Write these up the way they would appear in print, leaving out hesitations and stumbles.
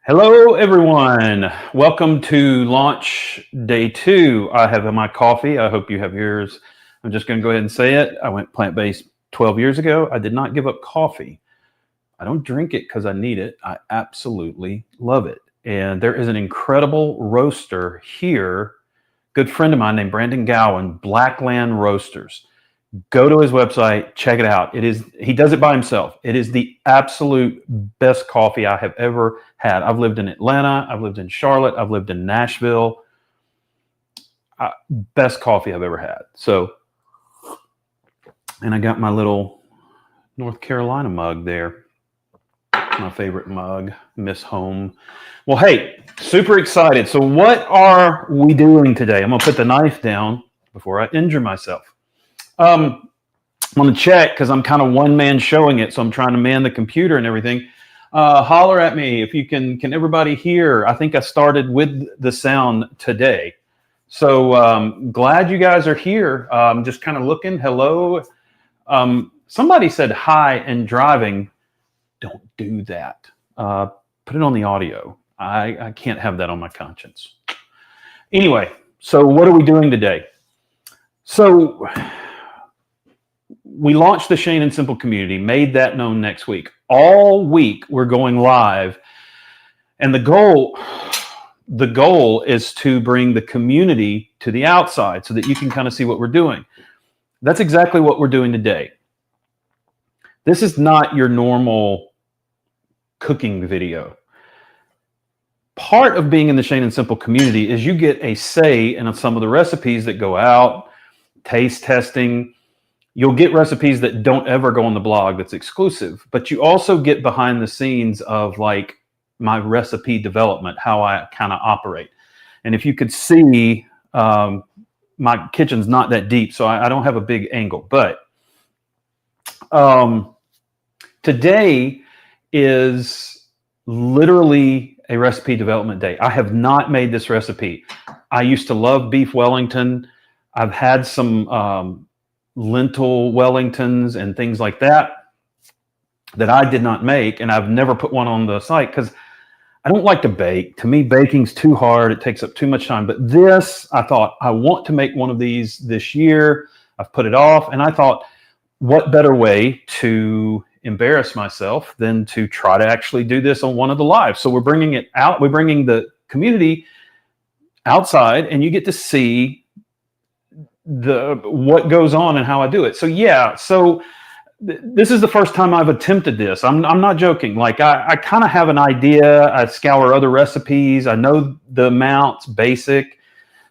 Hello, everyone. Welcome to launch day 2. I have my coffee. I hope you have yours. I'm just going to go ahead and say it. I went plant-based 12 years ago. I did not give up coffee. I don't drink it because I need it. I absolutely love it. And there is an incredible roaster here, good friend of mine named Brandon Gowan, Blackland Roasters. Go to his website, check it out. He does it by himself. It is the absolute best coffee I have ever had. I've lived in Atlanta, I've lived in Charlotte, I've lived in Nashville. Best coffee I've ever had. So, and I got my little North Carolina mug there. My favorite mug, Miss Home. Well, hey, super excited. So what are we doing today? I'm gonna put the knife down before I injure myself. I'm going to check because I'm kind of one-man showing it, so I'm trying to man the computer and everything. Holler at me if you can everybody hear? I think I started with the sound today. So glad you guys are here. Just kind of looking. Hello. Somebody said hi and driving. Don't do that. Put it on the audio. I can't have that on my conscience. Anyway, so what are we doing today? So we launched the Shane and Simple community, made that known next week. All week we're going live. And the goal is to bring the community to the outside so that you can kind of see what we're doing. That's exactly what we're doing today. This is not your normal cooking video. Part of being in the Shane and Simple community is you get a say in some of the recipes that go out, taste testing. You'll get recipes that don't ever go on the blog that's exclusive, but you also get behind the scenes of like my recipe development, how I kind of operate. And if you could see, my kitchen's not that deep, so I don't have a big angle, but today is literally a recipe development day. I have not made this recipe. I used to love beef Wellington. I've had some lentil Wellingtons and things like that I did not make, and I've never put one on the site because I don't like to bake. To me, baking's too hard. It takes up too much time. But this, I thought, I want to make one of these this year. I've put it off. And I thought, what better way to embarrass myself than to try to actually do this on one of the lives? So we're bringing it out. We're bringing the community outside, and you get to see what goes on and how I do it. So yeah, this is the first time I've attempted this. I'm not joking. Like I kind of have an idea. I scour other recipes. I know the amounts, basic.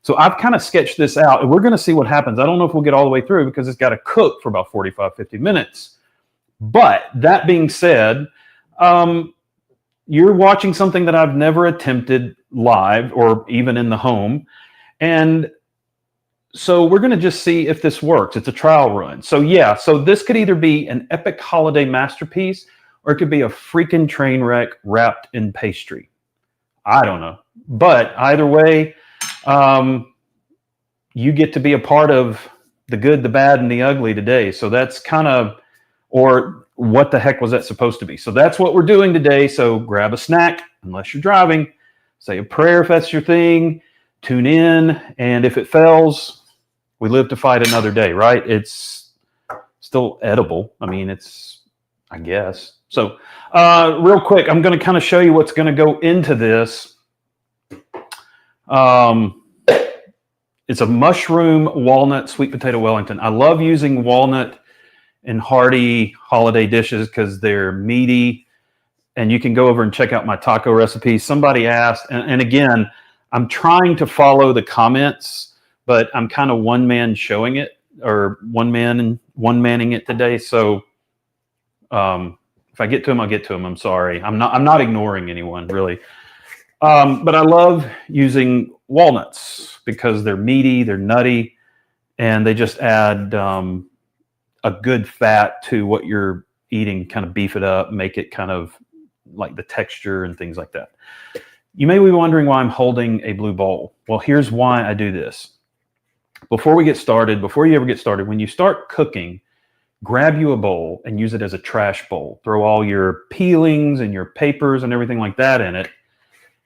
So I've kind of sketched this out, and we're going to see what happens. I don't know if we'll get all the way through because it's got to cook for about 45, 50 minutes. But that being said, you're watching something that I've never attempted live or even in the home. And so we're going to just see if this works. It's a trial run. So yeah, so this could either be an epic holiday masterpiece or it could be a freaking train wreck wrapped in pastry. I don't know. But either way, you get to be a part of the good, the bad, and the ugly today. So that's kind of, or what the heck was that supposed to be? So that's what we're doing today. So grab a snack, unless you're driving, say a prayer if that's your thing, tune in, and if it fails, we live to fight another day, right? It's still edible. I mean, I guess. So real quick, I'm going to kind of show you what's going to go into this. It's a mushroom walnut sweet potato Wellington. I love using walnut in hearty holiday dishes because they're meaty, and you can go over and check out my taco recipe. Somebody asked, and again, I'm trying to follow the comments, but I'm kind of one man showing it, or one manning it today. So if I get to him, I'll get to him. I'm sorry. I'm not ignoring anyone really. But I love using walnuts because they're meaty, they're nutty, and they just add a good fat to what you're eating, kind of beef it up, make it kind of like the texture and things like that. You may be wondering why I'm holding a blue bowl. Well, here's why I do this. Before you ever get started, when you start cooking, grab you a bowl and use it as a trash bowl. Throw all your peelings and your papers and everything like that in it.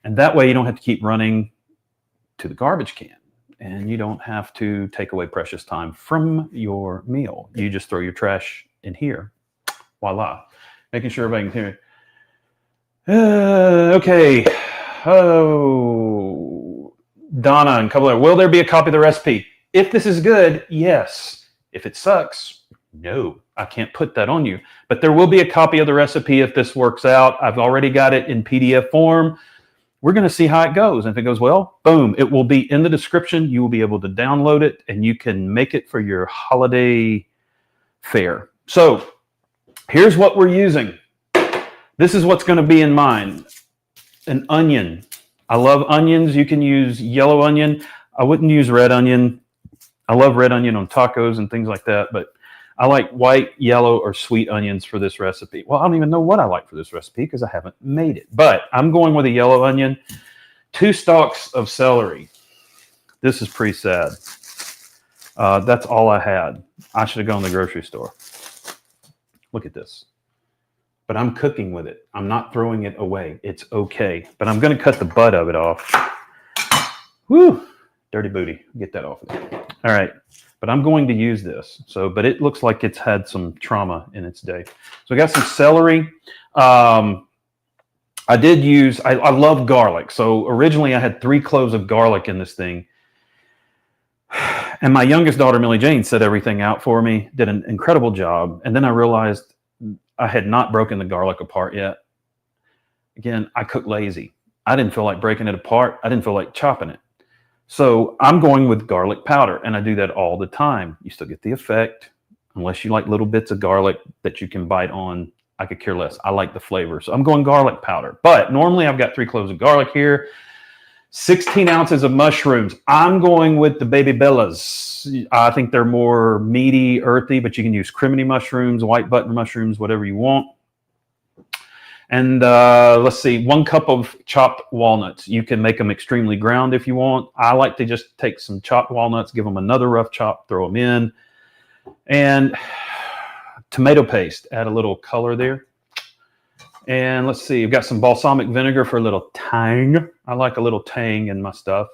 And that way you don't have to keep running to the garbage can, and you don't have to take away precious time from your meal. You just throw your trash in here. Voila. Making sure everybody can hear me. Okay. Oh, Donna and couple of, will there be a copy of the recipe? If this is good, yes. If it sucks, no. I can't put that on you. But there will be a copy of the recipe if this works out. I've already got it in PDF form. We're going to see how it goes. And if it goes well, boom, it will be in the description. You will be able to download it, and you can make it for your holiday fare. So here's what we're using. This is what's going to be in mine. An onion. I love onions. You can use yellow onion. I wouldn't use red onion. I love red onion on tacos and things like that, but I like white, yellow, or sweet onions for this recipe. Well, I don't even know what I like for this recipe because I haven't made it. But I'm going with a yellow onion. 2 stalks of celery. This is pretty sad. That's all I had. I should have gone to the grocery store. Look at this. But I'm cooking with it. I'm not throwing it away. It's okay. But I'm going to cut the butt of it off. Woo! Dirty booty. Get that off of there. All right. But I'm going to use this. But it looks like it's had some trauma in its day. So I got some celery. I love garlic. So originally I had 3 cloves of garlic in this thing. And my youngest daughter, Millie Jane, set everything out for me, did an incredible job. And then I realized I had not broken the garlic apart yet. Again, I cook lazy. I didn't feel like breaking it apart. I didn't feel like chopping it. So I'm going with garlic powder, and I do that all the time. You still get the effect, unless you like little bits of garlic that you can bite on. I could care less. I like the flavor. So I'm going garlic powder. But normally I've got 3 cloves of garlic here, 16 ounces of mushrooms. I'm going with the Baby Bellas. I think they're more meaty, earthy, but you can use criminy mushrooms, white button mushrooms, whatever you want. And let's see, 1 cup of chopped walnuts. You can make them extremely ground if you want. I like to just take some chopped walnuts, give them another rough chop, throw them in. And tomato paste, add a little color there. And let's see, I've got some balsamic vinegar for a little tang. I like a little tang in my stuff.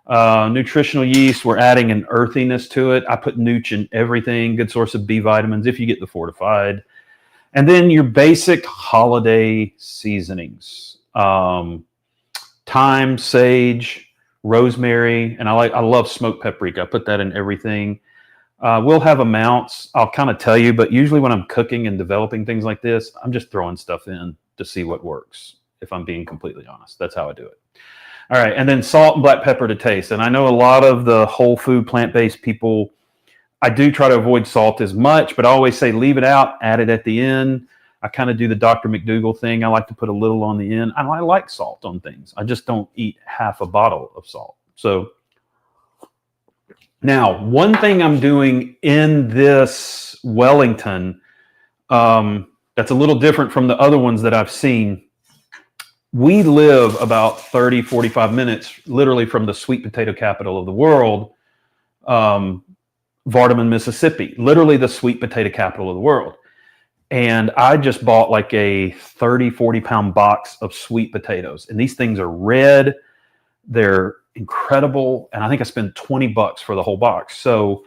Nutritional yeast, we're adding an earthiness to it. I put nooch in everything, good source of B vitamins if you get the fortified. And then your basic holiday seasonings. Thyme, sage, rosemary, and I love smoked paprika. I put that in everything. We'll have amounts, I'll kind of tell you, but usually when I'm cooking and developing things like this, I'm just throwing stuff in to see what works, if I'm being completely honest. That's how I do it. All right, and then salt and black pepper to taste. And I know a lot of the whole food, plant-based people, I do try to avoid salt as much, but I always say leave it out, add it at the end. I kind of do the Dr. McDougall thing. I like to put a little on the end. I like salt on things. I just don't eat half a bottle of salt. So now, one thing I'm doing in this Wellington that's a little different from the other ones that I've seen. We live about 30, 45 minutes literally from the sweet potato capital of the world, Vardaman, Mississippi, literally the sweet potato capital of the world. And I just bought like a 30, 40 pound box of sweet potatoes. And these things are red. They're incredible. And I think I spent $20 for the whole box. So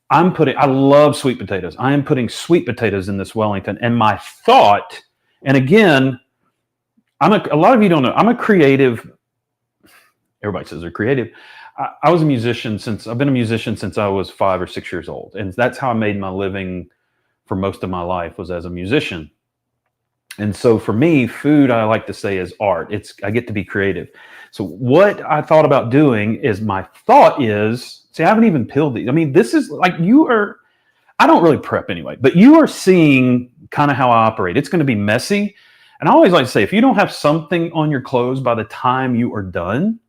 I love sweet potatoes. I am putting sweet potatoes in this Wellington. And my thought, and again, a lot of you don't know, I'm a creative. Everybody says they're creative. I've been a musician since I was 5 or 6 years old. And that's how I made my living for most of my life, was as a musician. And so for me, food, I like to say, is art. I get to be creative. So what I thought about doing is, I haven't even peeled these. I mean, this is like I don't really prep anyway, but you are seeing kind of how I operate. It's going to be messy. And I always like to say, if you don't have something on your clothes by the time you are done,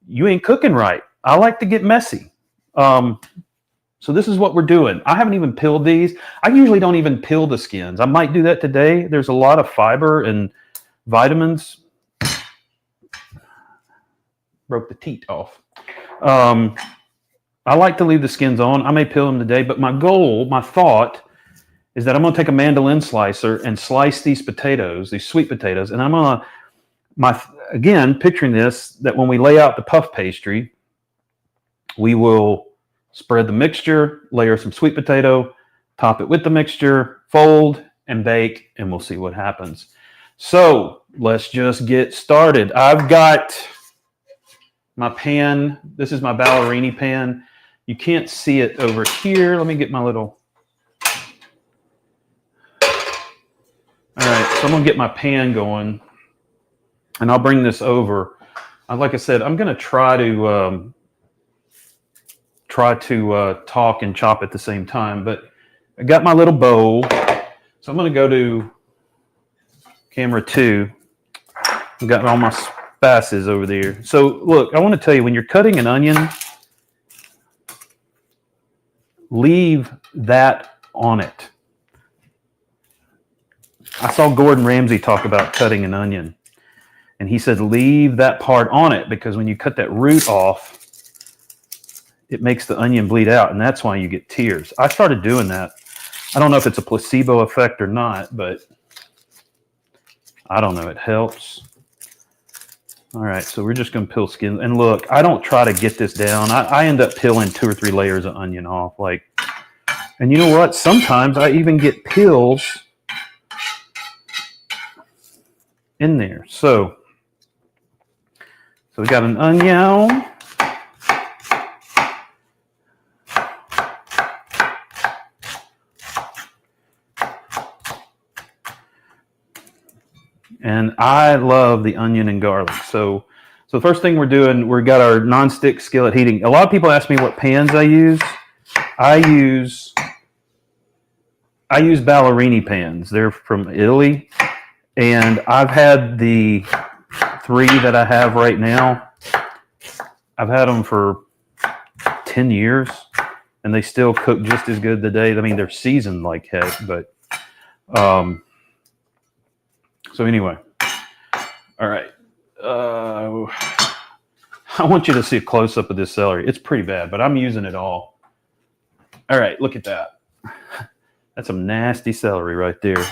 you ain't cooking right. I like to get messy. So this is what we're doing. I haven't even peeled these. I usually don't even peel the skins. I might do that today. There's a lot of fiber and vitamins. Broke the teat off. I like to leave the skins on. I may peel them today, but my thought is that I'm going to take a mandolin slicer and slice these potatoes, these sweet potatoes, and I'm going to, again, picturing this, that when we lay out the puff pastry, we will spread the mixture, layer some sweet potato, top it with the mixture, fold, and bake, and we'll see what happens. So let's just get started. I've got my pan. This is my ballerini pan. You can't see it over here. Let me get my little... All right, so I'm going to get my pan going, and I'll bring this over. Like I said, I'm going to try to talk and chop at the same time, but I got my little bowl, so I'm going to go to camera 2. I've got all my spices over there. So look, I want to tell you, when you're cutting an onion, leave that on it. I saw Gordon Ramsay talk about cutting an onion, and he said leave that part on it, because when you cut that root off, it makes the onion bleed out, and that's why you get tears. I started doing that. I don't know if it's a placebo effect or not, but I don't know. It helps. All right, so we're just going to peel skin. And look, I don't try to get this down. I end up peeling 2 or 3 layers of onion off. And you know what? Sometimes I even get peels in there. So we got an onion. And I love the onion and garlic. So the first thing we're doing, we've got our nonstick skillet heating. A lot of people ask me what pans I use. I use ballerini pans. They're from Italy. And I've had the 3 that I have right now. I've had them for 10 years, and they still cook just as good today. I mean, they're seasoned like heck, but so anyway, all right. I want you to see a close-up of this celery. It's pretty bad, but I'm using it all. All right, look at that. That's some nasty celery right there.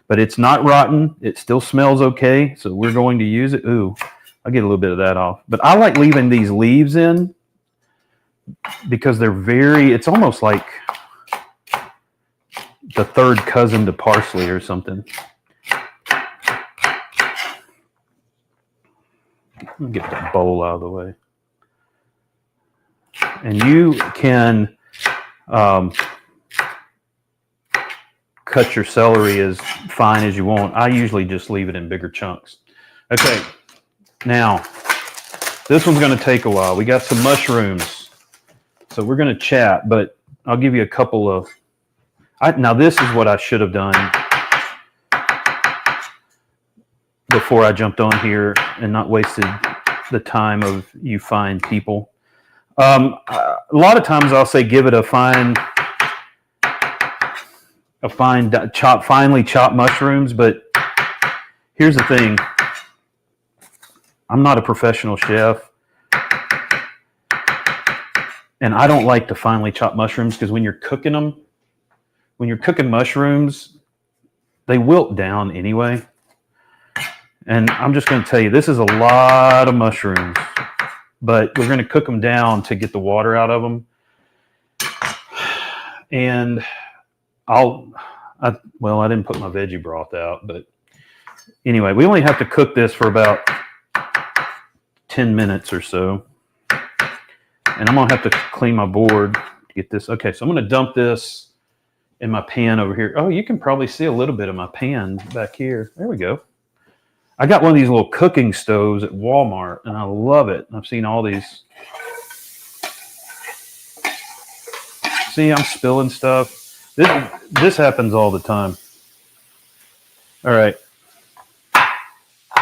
but it's not rotten. It still smells okay, so we're going to use it. Ooh, I'll get a little bit of that off. But I like leaving these leaves in because they're it's almost like the third cousin to parsley or something. Let me get that bowl out of the way. And you can cut your celery as fine as you want. I usually just leave it in bigger chunks. Okay, now this one's going to take a while. We got some mushrooms, so we're going to chat, but I'll give you a couple of... now this is what I should have done before I jumped on here and not wasted the time of you fine people. A lot of times I'll say give it a finely chopped mushrooms, but here's the thing. I'm not a professional chef, and I don't like to finely chop mushrooms because when you're cooking mushrooms, they wilt down anyway. And I'm just going to tell you, this is a lot of mushrooms, but we're going to cook them down to get the water out of them. And I didn't put my veggie broth out, but anyway, we only have to cook this for about 10 minutes or so. And I'm going to have to clean my board to get this. Okay, so I'm going to dump this in my pan over here. Oh, you can probably see a little bit of my pan back here. There we go. I got one of these little cooking stoves at Walmart, and I love it. I've seen all these. See, I'm spilling stuff. This happens all the time. All right.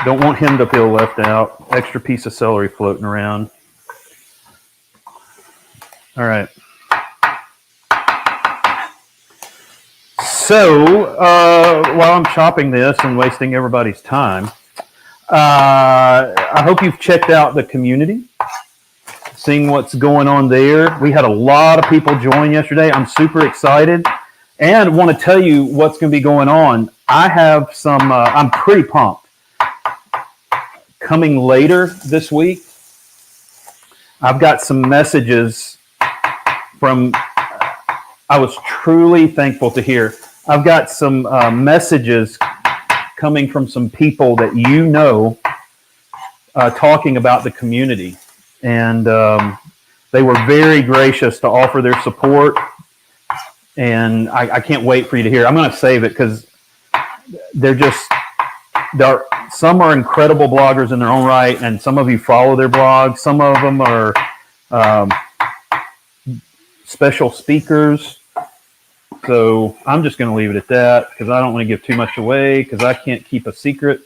Don't want him to feel left out. Extra piece of celery floating around. All right. So while I'm chopping this and wasting everybody's time, I hope you've checked out the community, seeing what's going on there. We had a lot of people join yesterday. I'm super excited and want to tell you what's going to be going on. I have some, I'm pretty pumped. Coming later this week, I've got some messages from, I was truly thankful to hear. I've got some messages coming from some people that you know talking about the community. And they were very gracious to offer their support. And I can't wait for you to hear. I'm going to save it because some are incredible bloggers in their own right, and some of you follow their blogs. Some of them are special speakers. So I'm just going to leave it at that because I don't want to give too much away because I can't keep a secret.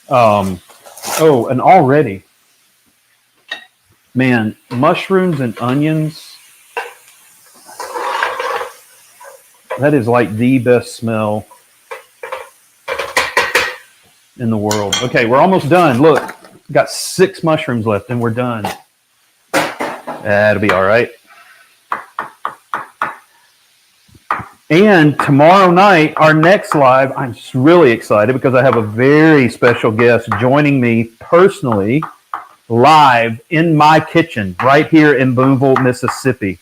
And already, man, mushrooms and onions, that is like the best smell in the world. Okay, we're almost done. Look, got 6 mushrooms left and we're done. That'll be all right. And tomorrow night, our next live, I'm just really excited because I have a very special guest joining me personally live in my kitchen right here in Boonville, Mississippi.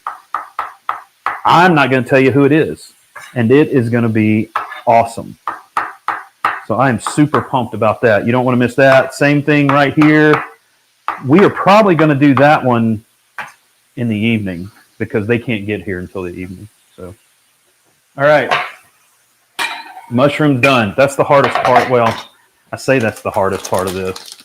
I'm not going to tell you who it is, and it is going to be awesome. So I am super pumped about that. You don't want to miss that. Same thing right here. We are probably going to do that one in the evening because they can't get here until the evening. So. All right, mushrooms done. That's the hardest part. Well, I say that's the hardest part of this.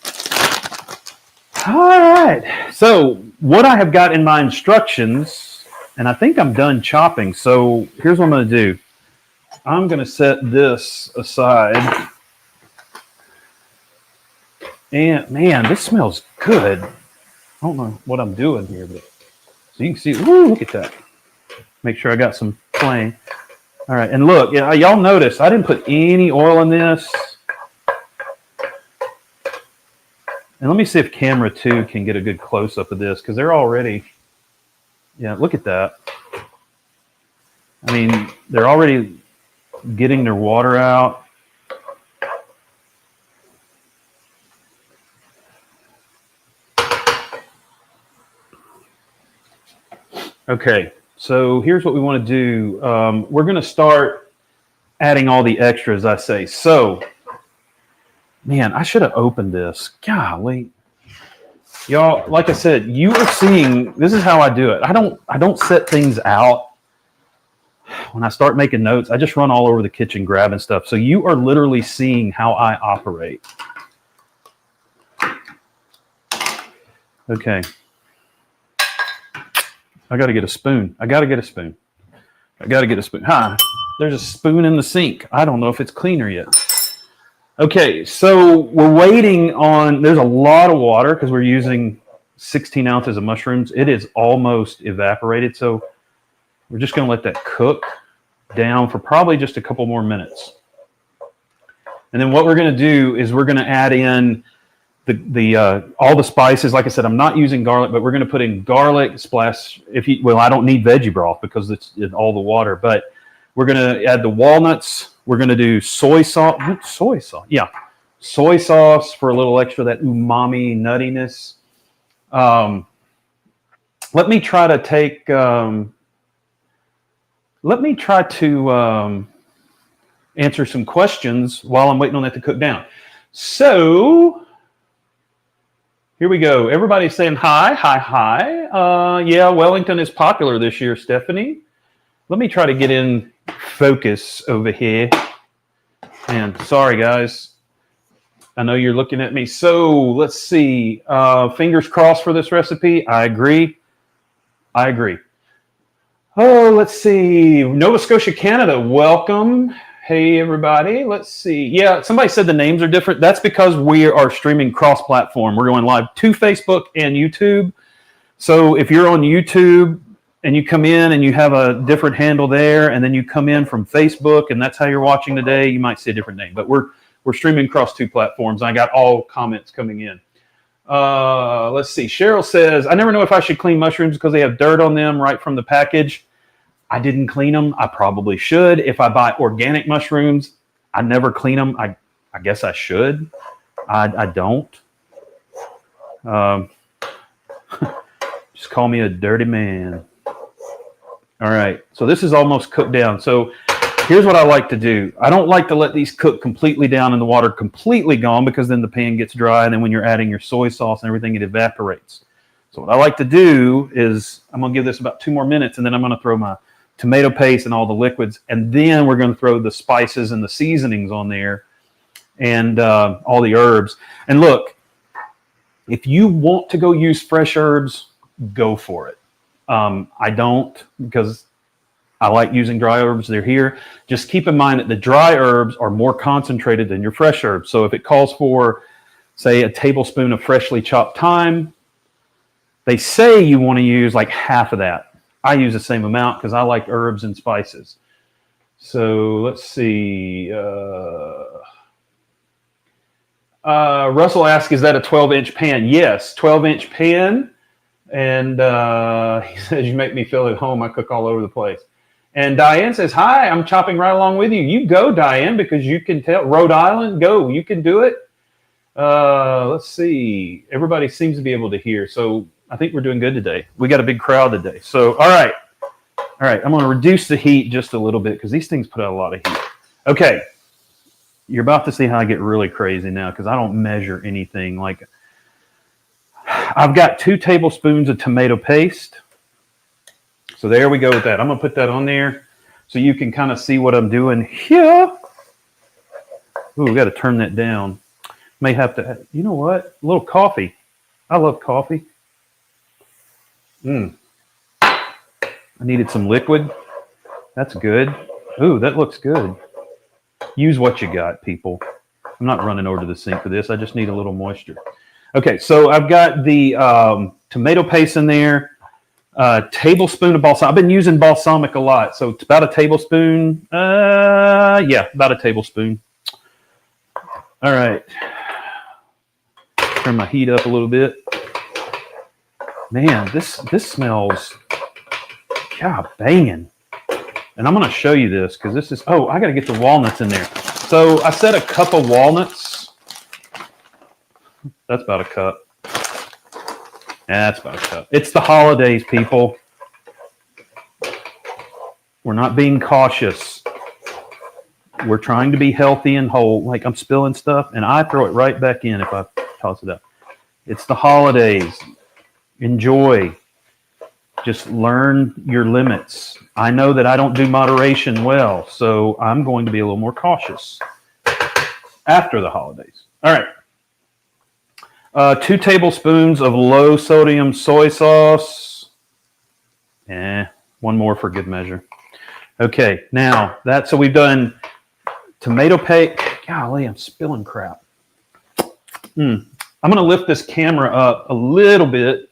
All right, so what I have got in my instructions, and I think I'm done chopping. So here's what I'm going to do. I'm going to set this aside. And man, this smells good. I don't know what I'm doing here, but so you can see, ooh, look at that. Make sure I got some flame. All right, and look, y'all notice I didn't put any oil in this. And let me see if camera 2 can get a good close-up of this because they're already, yeah, look at that. I mean, they're already getting their water out. Okay, so here's what we want to do. We're going to start adding all the extras, I say. So, man, I should have opened this. Golly. Y'all, like I said, you are seeing, this is how I do it. I don't set things out. When I start making notes, I just run all over the kitchen grabbing stuff. So you are literally seeing how I operate. Okay. I got to get a spoon. Huh. There's a spoon in the sink. I don't know if it's cleaner yet. Okay, so we're waiting on, there's a lot of water because we're using 16 ounces of mushrooms. It is almost evaporated, so we're just going to let that cook down for probably just a couple more minutes. And then what we're going to do is we're going to add in all the spices. Like I said, I'm not using garlic, but we're going to put in garlic, splash. I don't need veggie broth because it's in all the water, but we're going to add the walnuts. We're going to do soy sauce. Yeah. Soy sauce for a little extra, that umami nuttiness. Let me try to answer some questions while I'm waiting on that to cook down. So here we go. Everybody's saying hi. Yeah, Wellington is popular this year, Stephanie. Let me try to get in focus over here. And sorry, guys. I know you're looking at me. So let's see. Fingers crossed for this recipe. I agree. Oh, let's see. Nova Scotia, Canada. Welcome. Hey, everybody. Let's see. Yeah, somebody said the names are different. That's because we are streaming cross-platform. We're going live to Facebook and YouTube. So if you're on YouTube and you come in and you have a different handle there, and then you come in from Facebook and that's how you're watching today, you might see a different name. But we're streaming across 2 platforms. I got all comments coming in. Let's see. Cheryl says, I never know if I should clean mushrooms because they have dirt on them right from the package. I didn't clean them. I probably should. If I buy organic mushrooms, I never clean them. I guess I should. I don't. Just call me a dirty man. All right. So this is almost cooked down. So here's what I like to do. I don't like to let these cook completely down and the water completely gone, because then the pan gets dry, and then when you're adding your soy sauce and everything, it evaporates. So what I like to do is I'm going to give this about 2 more minutes, and then I'm going to throw my tomato paste and all the liquids, and then we're going to throw the spices and the seasonings on there, and all the herbs. And look, if you want to go use fresh herbs, go for it. I don't, because I like using dry herbs. They're here. Just keep in mind that the dry herbs are more concentrated than your fresh herbs. So if it calls for, say, a tablespoon of freshly chopped thyme, they say you want to use like half of that. I use the same amount because I like herbs and spices. So let's see. Russell asks, is that a 12-inch pan? Yes, 12-inch pan. And he says, you make me feel at home. I cook all over the place. And Diane says, hi, I'm chopping right along with you. You go, Diane, because you can tell. Rhode Island, go. You can do it. Let's see. Everybody seems to be able to hear. So I think we're doing good today. We got a big crowd today. So, all right. I'm going to reduce the heat just a little bit because these things put out a lot of heat. Okay. You're about to see how I get really crazy now because I don't measure anything. Like, I've got 2 tablespoons of tomato paste. So there we go with that. I'm going to put that on there so you can kind of see what I'm doing here. Ooh, we got to turn that down. May have to, you know what? A little coffee. I love coffee. I needed some liquid. That's good. Ooh, that looks good. Use what you got, people. I'm not running over to the sink for this. I just need a little moisture. Okay, so I've got the tomato paste in there. Tablespoon of balsamic. I've been using balsamic a lot, so it's about a tablespoon. Yeah, about a tablespoon. All right. Turn my heat up a little bit. Man, this smells, God, banging. And I'm going to show you this because this is, oh, I got to get the walnuts in there. So I said a cup of walnuts. That's about a cup. That's about a cup. It's the holidays, people. We're not being cautious. We're trying to be healthy and whole. Like I'm spilling stuff and I throw it right back in if I toss it up. It's the holidays. Enjoy. Just learn your limits. I know that I don't do moderation well, so I'm going to be a little more cautious after the holidays. All right. 2 tablespoons of low sodium soy sauce. 1 more for good measure. Okay, now so we've done tomato paste. Golly, I'm spilling crap. I'm going to lift this camera up a little bit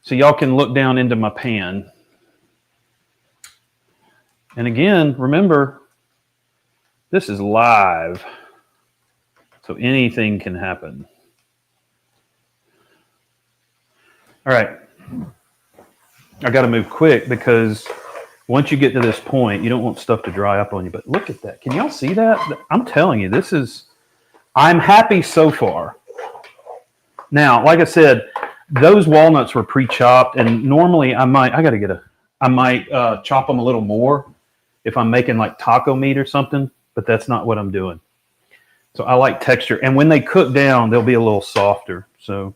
so y'all can look down into my pan. And again, remember, this is live, so anything can happen. All right. I got to move quick because once you get to this point, you don't want stuff to dry up on you. But look at that. Can y'all see that? I'm telling you, I'm happy so far. Now, like I said, those walnuts were pre-chopped, and normally I might chop them a little more if I'm making like taco meat or something, but that's not what I'm doing. So I like texture, and when they cook down, they'll be a little softer. So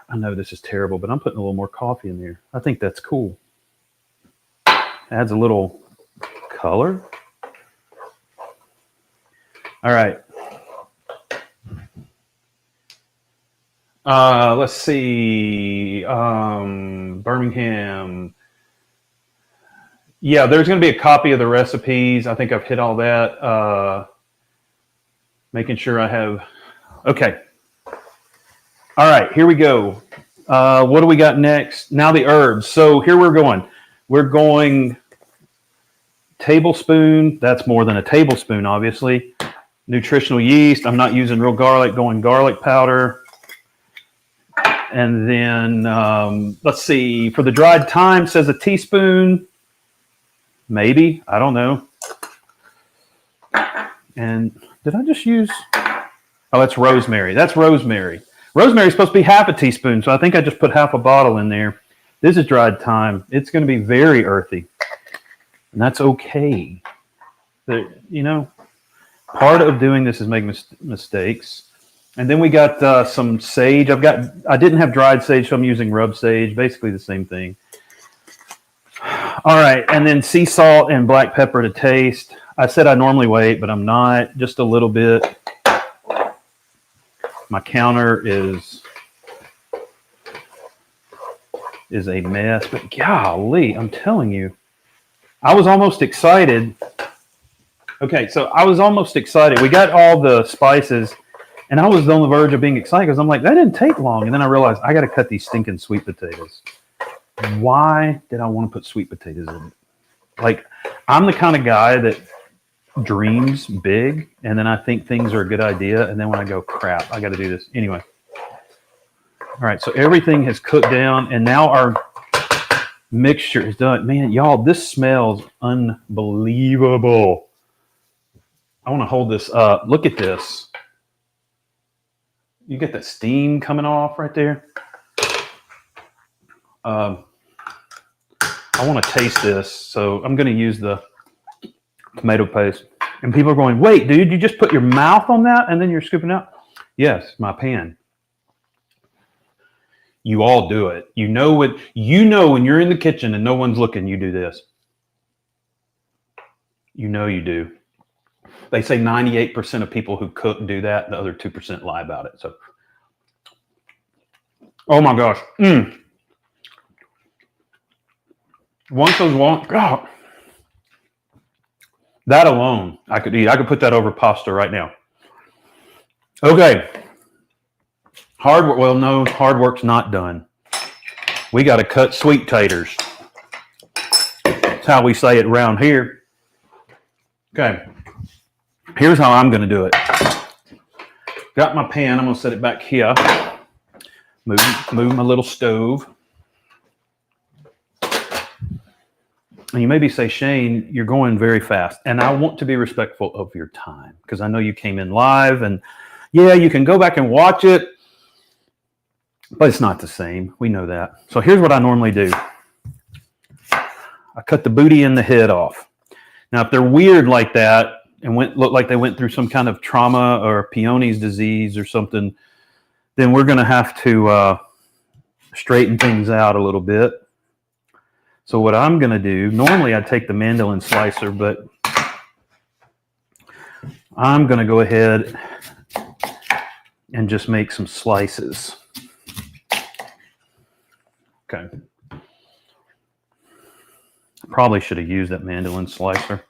I know this is terrible, but I'm putting a little more coffee in there. I think that's cool. Adds a little color. All right. Let's see. Birmingham. Yeah, there's going to be a copy of the recipes. I think I've hit all that. Making sure I have. Okay. All right, here we go. What do we got next? Now the herbs. So here we're going. We're going tablespoon. That's more than a tablespoon, obviously. Nutritional yeast. I'm not using real garlic. Going garlic powder. And then, let's see, for the dried thyme, says a teaspoon. Maybe. I don't know. And did I just use? Oh, that's rosemary. That's rosemary. Rosemary is supposed to be half a teaspoon, so I think I just put half a bottle in there. This is dried thyme. It's going to be very earthy. And that's okay. Part of doing this is making mistakes. And then we got some sage. I didn't have dried sage, so I'm using rub sage. Basically the same thing. All right, and then sea salt and black pepper to taste. I said I normally wait, but I'm not. Just a little bit. My counter is a mess, but golly, I'm telling you, I was almost excited. Okay, so I was almost excited. We got all the spices. And I was on the verge of being excited because I'm like, that didn't take long. And then I realized I got to cut these stinking sweet potatoes. Why did I want to put sweet potatoes in it? Like, I'm the kind of guy that dreams big, and then I think things are a good idea. And then when I go, crap, I got to do this. Anyway. All right, so everything has cooked down, and now our mixture is done. Man, y'all, this smells unbelievable. I want to hold this up. Look at this. You get that steam coming off right there. I want to taste this, so I'm going to use the tomato paste. And people are going, wait, dude, you just put your mouth on that and then you're scooping out? Yes, my pan. You all do it. You know when you're in the kitchen and no one's looking, you do this. You know you do. They say 98% of people who cook do that. The other 2% lie about it. So, oh my gosh. Once those God, that alone I could eat. I could put that over pasta right now. Okay. Hard work. Well, no, hard work's not done. We got to cut sweet taters. That's how we say it around here. Okay. Here's how I'm going to do it. Got my pan. I'm going to set it back here. Move my little stove. And you maybe say, Shane, you're going very fast. And I want to be respectful of your time because I know you came in live and yeah, you can go back and watch it, but it's not the same. We know that. So here's what I normally do. I cut the booty and the head off. Now, if they're weird like that and look like they went through some kind of trauma or Peyronie's disease or something, then we're going to have to straighten things out a little bit. So what I'm going to do, normally I take the mandolin slicer, but I'm going to go ahead and just make some slices. Okay. Probably should have used that mandolin slicer.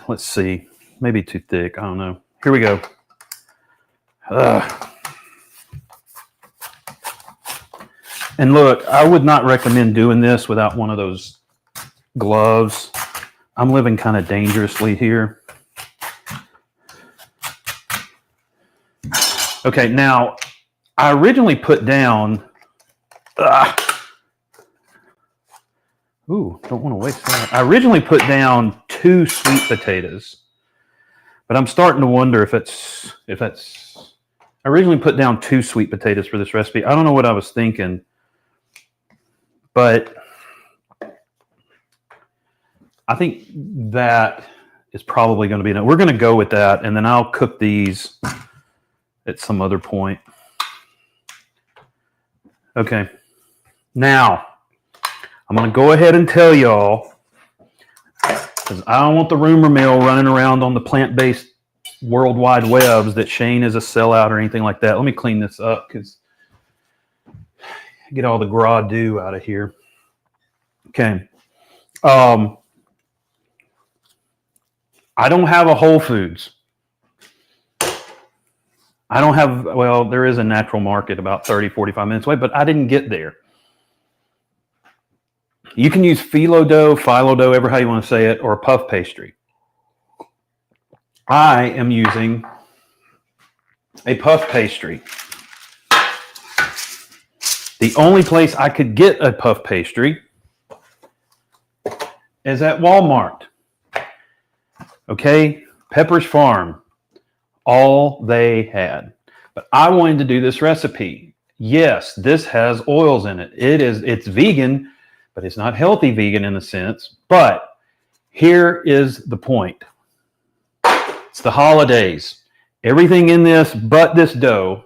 Let's see. Maybe too thick. I don't know. Here we go. And look, I would not recommend doing this without one of those gloves. I'm living kind of dangerously here. Okay, now I originally put down. Ooh, don't want to waste that. I originally put down 2 sweet potatoes, but I'm starting to wonder if that's. I originally put down 2 sweet potatoes for this recipe. I don't know what I was thinking. But I think that is probably going to be enough. We're going to go with that, and then I'll cook these at some other point. Okay. Now, I'm going to go ahead and tell y'all, because I don't want the rumor mill running around on the plant-based World Wide Webs that Shane is a sellout or anything like that. Let me clean this up because get all the gras doux out of here. Okay. I don't have a Whole Foods. I don't have, well, there is a natural market about 30, 45 minutes away, but I didn't get there. You can use phyllo dough, ever how you want to say it, or a puff pastry. I am using a puff pastry. The only place I could get a puff pastry is at Walmart. Okay, Pepperidge Farm, all they had. But I wanted to do this recipe. Yes, this has oils in it. It's vegan, but it's not healthy vegan in a sense. But here is the point. It's the holidays. Everything in this but this dough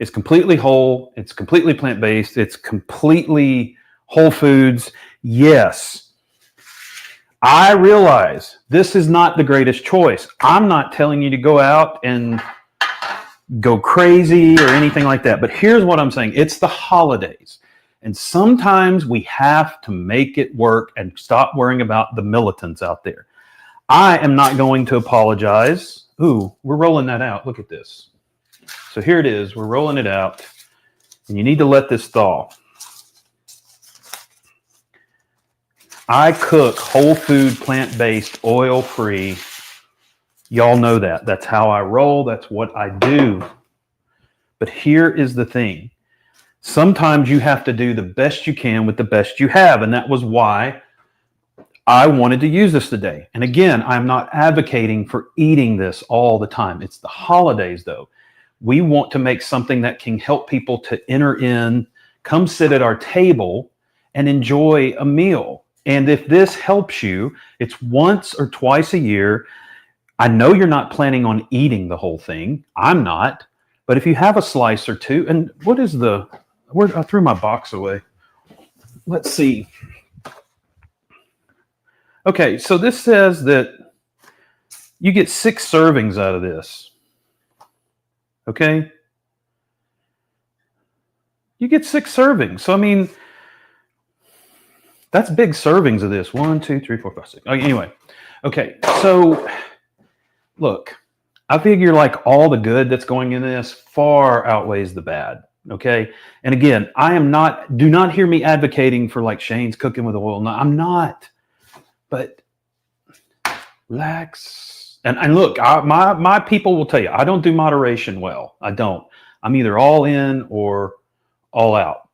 is completely whole. It's completely plant-based. It's completely whole foods. Yes, I realize this is not the greatest choice. I'm not telling you to go out and go crazy or anything like that. But here's what I'm saying. It's the holidays. And sometimes we have to make it work and stop worrying about the militants out there. I am not going to apologize. Ooh, we're rolling that out. Look at this. So here it is. We're rolling it out. And you need to let this thaw. I cook whole food, plant-based, oil-free. Y'all know that. That's how I roll. That's what I do. But here is the thing. Sometimes you have to do the best you can with the best you have. And that was why I wanted to use this today. And again, I'm not advocating for eating this all the time. It's the holidays, though. We want to make something that can help people to enter in, come sit at our table, and enjoy a meal. And if this helps you, it's once or twice a year. I know you're not planning on eating the whole thing. I'm not. But if you have a slice or two, and what is I threw my box away. Let's see. Okay, so this says that you get 6 servings out of this. Okay? You get 6 servings. So, I mean, that's big servings of this. 1, 2, 3, 4, 5, 6. Anyway, okay. So, look, I figure like all the good that's going in this far outweighs the bad. Okay. And again, do not hear me advocating for like Shane's cooking with oil. No, I'm not. But relax. And look, my people will tell you, I don't do moderation well. I don't. I'm either all in or all out.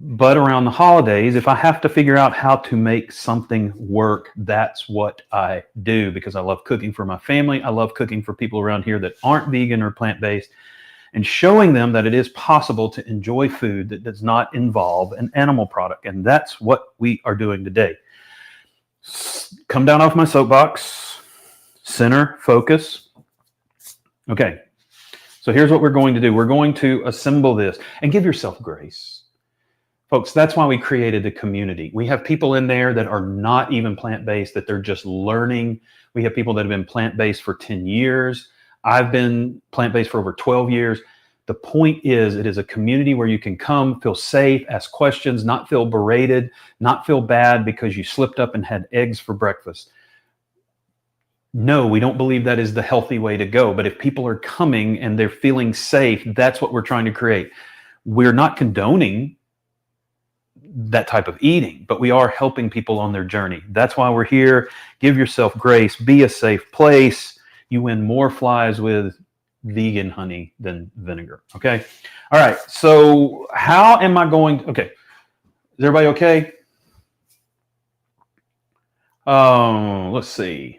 But around the holidays, if I have to figure out how to make something work, that's what I do, because I love cooking for my family. I love cooking for people around here that aren't vegan or plant-based, and showing them that it is possible to enjoy food that does not involve an animal product. And that's what we are doing today. Come down off my soapbox, center, focus. Okay, so here's what we're going to do. We're going to assemble this, and give yourself grace. Folks, that's why we created the community. We have people in there that are not even plant-based, that they're just learning. We have people that have been plant-based for 10 years. I've been plant-based for over 12 years. The point is, it is a community where you can come, feel safe, ask questions, not feel berated, not feel bad because you slipped up and had eggs for breakfast. No, we don't believe that is the healthy way to go. But if people are coming and they're feeling safe, that's what we're trying to create. We're not condoning that type of eating, but we are helping people on their journey. That's why we're here. Give yourself grace, be a safe place. You win more flies with vegan honey than vinegar. Okay. All right. So how am I going? Okay. Is everybody okay? Let's see.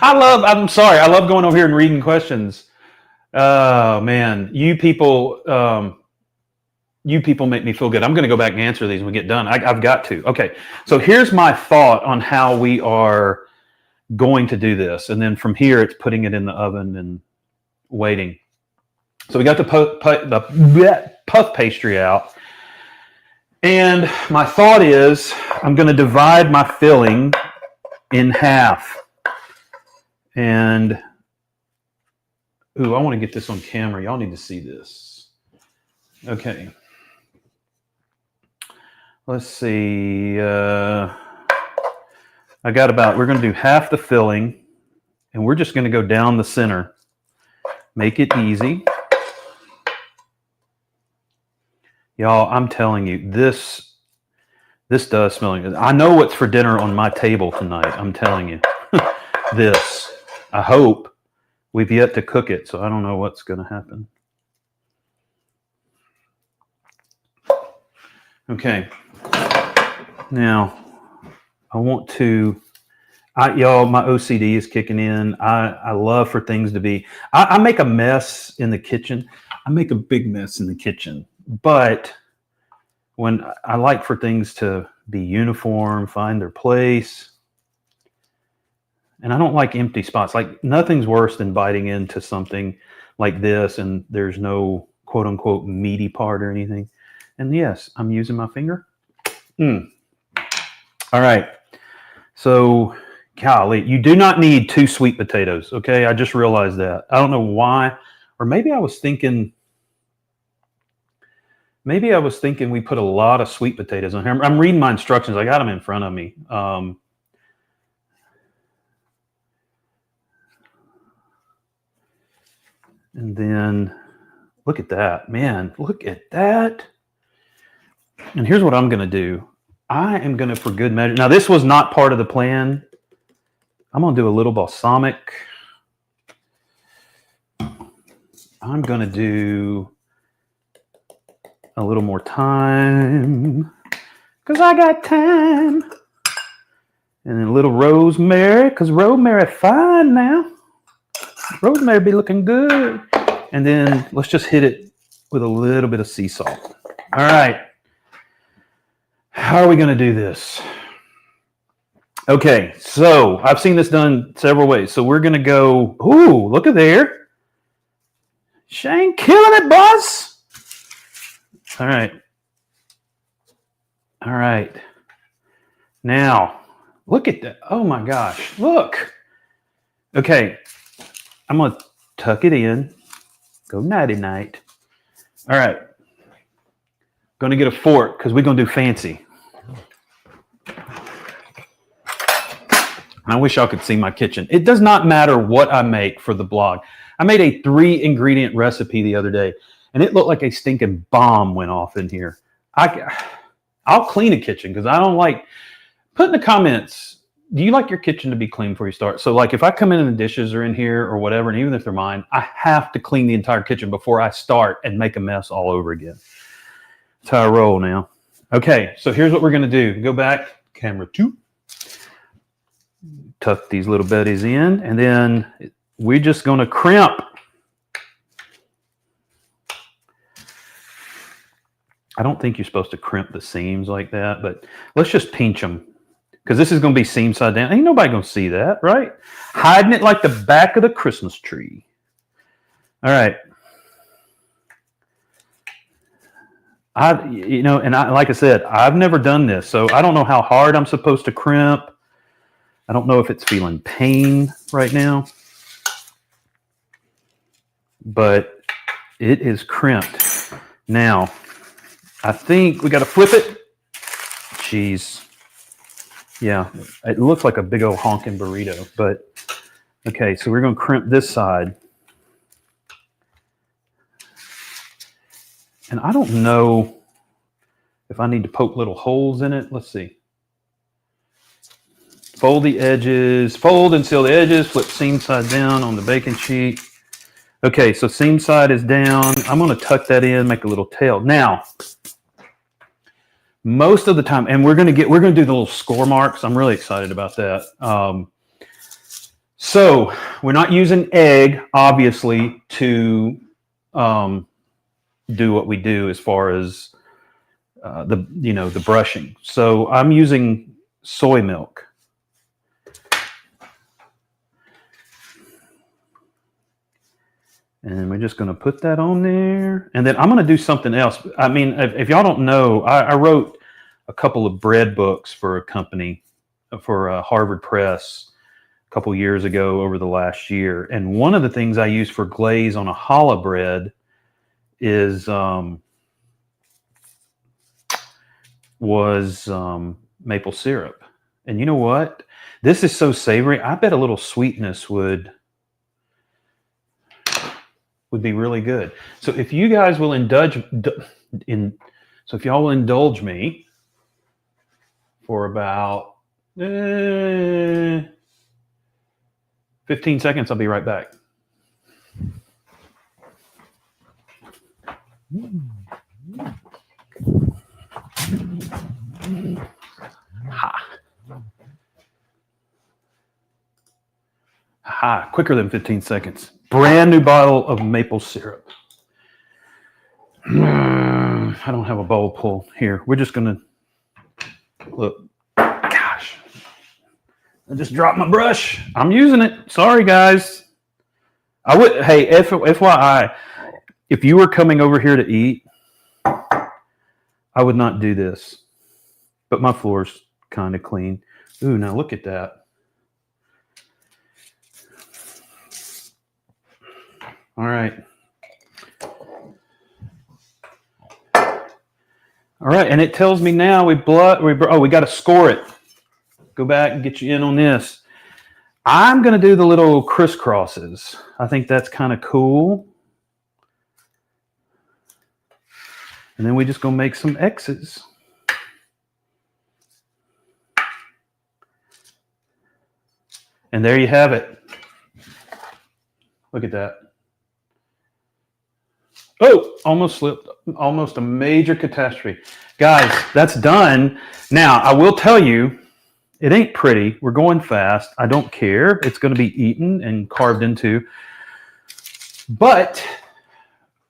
I'm sorry. I love going over here and reading questions. Oh man, you people make me feel good. I'm going to go back and answer these when we get done. I've got to. Okay, so here's my thought on how we are going to do this, and then from here it's putting it in the oven and waiting. So we got the puff pastry out, and my thought is I'm going to divide my filling in half, and ooh, I want to get this on camera. Y'all need to see this. Okay. Let's see. We're going to do half the filling, and we're just going to go down the center. Make it easy. Y'all, I'm telling you, this does smell good. I know what's for dinner on my table tonight. I'm telling you. This. I hope. We've yet to cook it, so I don't know what's going to happen. Okay. Now, I want to, y'all, my OCD is kicking in. I love for things to be, I make a mess in the kitchen. I make a big mess in the kitchen, but when I like for things to be uniform, find their place. And I don't like empty spots. Like, nothing's worse than biting into something like this and there's no quote unquote meaty part or anything. And yes, I'm using my finger. All right. So, golly, you do not need 2 sweet potatoes. Okay. I just realized that. I don't know why. Or maybe I was thinking we put a lot of sweet potatoes on here. I'm reading my instructions. I got them in front of me. And then look at that, man, look at that. And here's what I'm going to do. I am going to, for good measure. Now, this was not part of the plan. I'm going to do a little balsamic. I'm going to do a little more thyme because I got time. And then a little rosemary because rosemary fine now. Rosemary be looking good. And then let's just hit it with a little bit of sea salt. All right. How are we going to do this? Okay, so I've seen this done several ways. So we're going to go, ooh, look at there. Shane killing it, boss. All right. All right. Now, look at that. Oh my gosh, look. Okay. I'm going to tuck it in. Go nighty-night. All right. Going to get a fork because we're going to do fancy. I wish y'all could see my kitchen. It does not matter what I make for the blog. I made a 3-ingredient recipe the other day, and it looked like a stinking bomb went off in here. I'll clean a kitchen because I don't like. Put in the comments, do you like your kitchen to be clean before you start? So like if I come in and the dishes are in here or whatever, and even if they're mine, I have to clean the entire kitchen before I start and make a mess all over again. That's how I roll now. Okay, so here's what we're going to do. Go back, camera 2. Tuck these little betties in, and then we're just going to crimp. I don't think you're supposed to crimp the seams like that, but let's just pinch them because this is going to be seam side down. Ain't nobody going to see that, right? Hiding it like the back of the Christmas tree. All right. Like I said, I've never done this, so I don't know how hard I'm supposed to crimp. I don't know if it's feeling pain right now, but it is crimped. Now, I think we got to flip it. Jeez. Yeah, it looks like a big old honking burrito, but okay, so we're going to crimp this side. And I don't know if I need to poke little holes in it. Let's see. Fold the edges, fold and seal the edges, flip seam side down on the baking sheet. Okay, so seam side is down. I'm going to tuck that in, make a little tail. Now, most of the time, and we're going to do the little score marks. I'm really excited about that. So we're not using egg, obviously, to do what we do as far as the brushing. So I'm using soy milk. And we're just going to put that on there. And then I'm going to do something else. I mean, if y'all don't know, I wrote a couple of bread books for a company, for Harvard Press, a couple years ago over the last year. And one of the things I use for glaze on a challah bread was maple syrup. And you know what? This is so savory. I bet a little sweetness would be really good. So if you guys will indulge me for about 15 seconds, I'll be right back. Quicker than 15 seconds. Brand new bottle of maple syrup. I don't have a bowl pull here. We're just going to look. Gosh, I just dropped my brush. I'm using it. Sorry, guys. I would. Hey, FYI, if you were coming over here to eat, I would not do this. But my floor's kind of clean. Ooh, now look at that. All right. All right, and it tells me now we got to score it. Go back and get you in on this. I'm going to do the little crisscrosses. I think that's kind of cool. And then we just going to make some X's. And there you have it. Look at that. Oh, almost slipped. Almost a major catastrophe. Guys, that's done. Now, I will tell you, it ain't pretty. We're going fast. I don't care. It's going to be eaten and carved into. But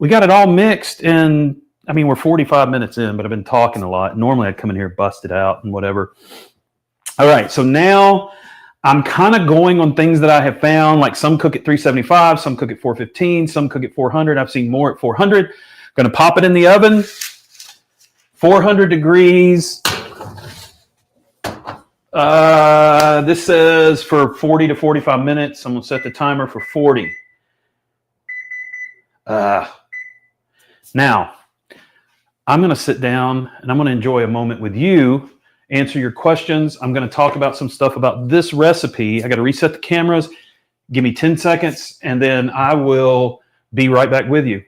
we got it all mixed, and I mean, we're 45 minutes in, but I've been talking a lot. Normally, I'd come in here, bust it out, and whatever. All right, so now I'm kind of going on things that I have found, like some cook at 375, some cook at 415, some cook at 400. I've seen more at 400. Going to pop it in the oven, 400 degrees. This says for 40 to 45 minutes. I'm going to set the timer for 40. Now, I'm going to sit down and I'm going to enjoy a moment with you, answer your questions. I'm going to talk about some stuff about this recipe. I got to reset the cameras. Give me 10 seconds, and then I will be right back with you.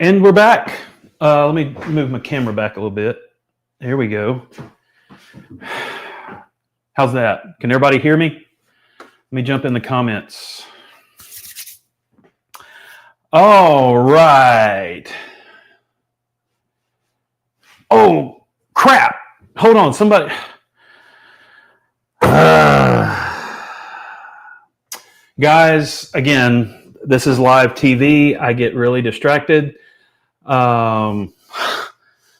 And we're back. Let me move my camera back a little bit. There we go. How's that? Can everybody hear me? Let me jump in the comments. All right. Oh, crap. Hold on, somebody. Guys, again, this is live TV. I get really distracted.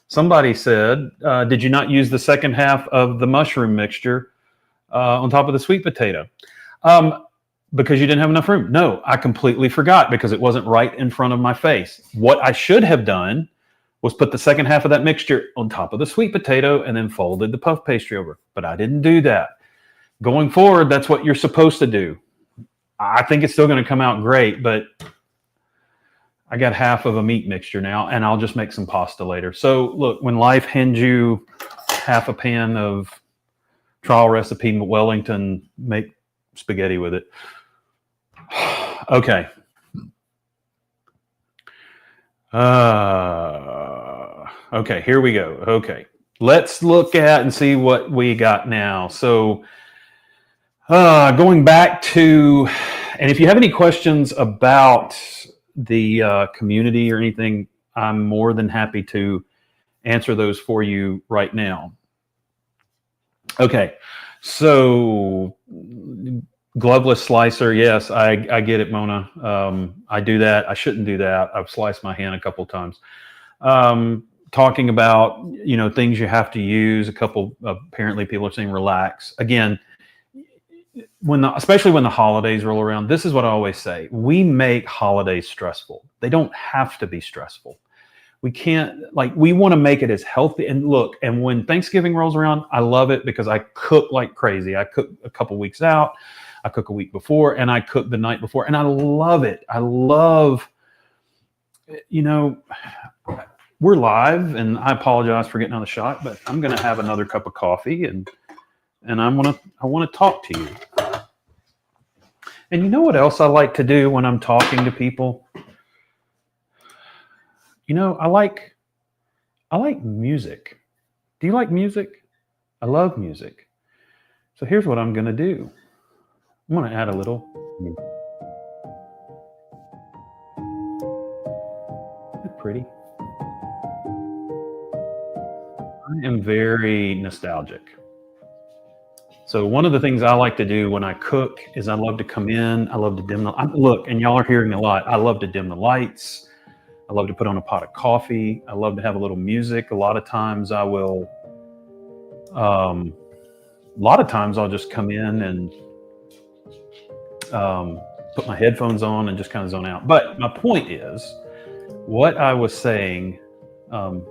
Somebody said, did you not use the second half of the mushroom mixture on top of the sweet potato? Because you didn't have enough room. No, I completely forgot because it wasn't right in front of my face. What I should have done was put the second half of that mixture on top of the sweet potato and then folded the puff pastry over. But I didn't do that. Going forward, that's what you're supposed to do. I think it's still going to come out great, but I got half of a meat mixture now, and I'll just make some pasta later. So look, when life hands you half a pan of trial recipe Wellington, make spaghetti with it. Okay. Okay, here we go. Okay. Let's look at and see what we got now. So going back to, and if you have any questions about the community or anything, I'm more than happy to answer those for you right now. Okay, so gloveless slicer, yes, I get it, Mona. I do that. I shouldn't do that. I've sliced my hand a couple of times. Talking about, things you have to use, apparently people are saying relax. Again, especially when the holidays roll around, this is what I always say. We make holidays stressful. They don't have to be stressful. We can't, we want to make it as healthy. And look, and when Thanksgiving rolls around, I love it because I cook like crazy. I cook a couple weeks out, I cook a week before, and I cook the night before. And I love it. I love, we're live, and I apologize for getting on the shot, but I'm going to have another cup of coffee, and I want to talk to you. And you know what else I like to do when I'm talking to people? I like music. Do you like music? I love music. So here's what I'm going to do. I'm going to add a little. Isn't that pretty? I am very nostalgic. So one of the things I like to do when I cook is I love to come in. I love to dim look, and y'all are hearing a lot. I love to dim the lights. I love to put on a pot of coffee. I love to have a little music. A lot of times I'll just come in and put my headphones on and just kind of zone out. But my point is, what I was saying, and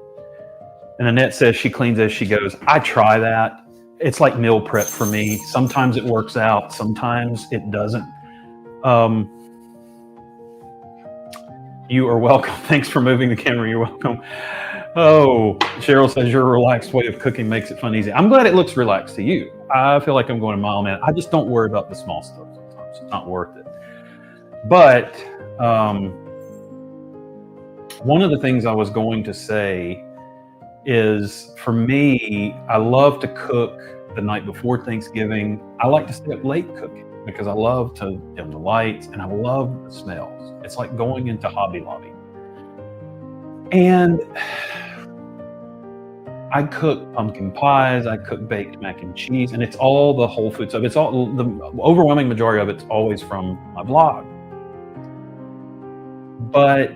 Annette says she cleans as she goes. I try that. It's like meal prep for me. Sometimes it works out. Sometimes it doesn't. You are welcome. Thanks for moving the camera. You're welcome. Oh, Cheryl says your relaxed way of cooking makes it fun and easy. I'm glad it looks relaxed to you. I feel like I'm going a mile a minute. I just don't worry about the small stuff sometimes. It's not worth it. But one of the things I was going to say is, for me, I love to cook the night before Thanksgiving. I like to stay up late cooking because I love to dim the lights and I love the smells. It's like going into Hobby Lobby. And I cook pumpkin pies, I cook baked mac and cheese, and it's all the whole food stuff. It's all, the overwhelming majority of it's always from my blog. But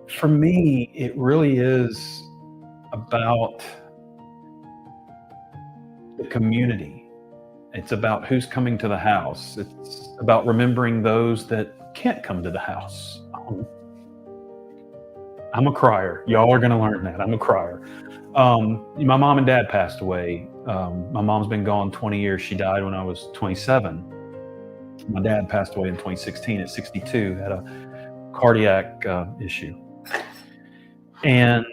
for me, it really is about the community. It's about who's coming to the house. It's about remembering those that can't come to the house. I'm a crier. Y'all are going to learn that. I'm a crier. My mom and dad passed away. My mom's been gone 20 years. She died when I was 27. My dad passed away in 2016 at 62, had a cardiac issue. And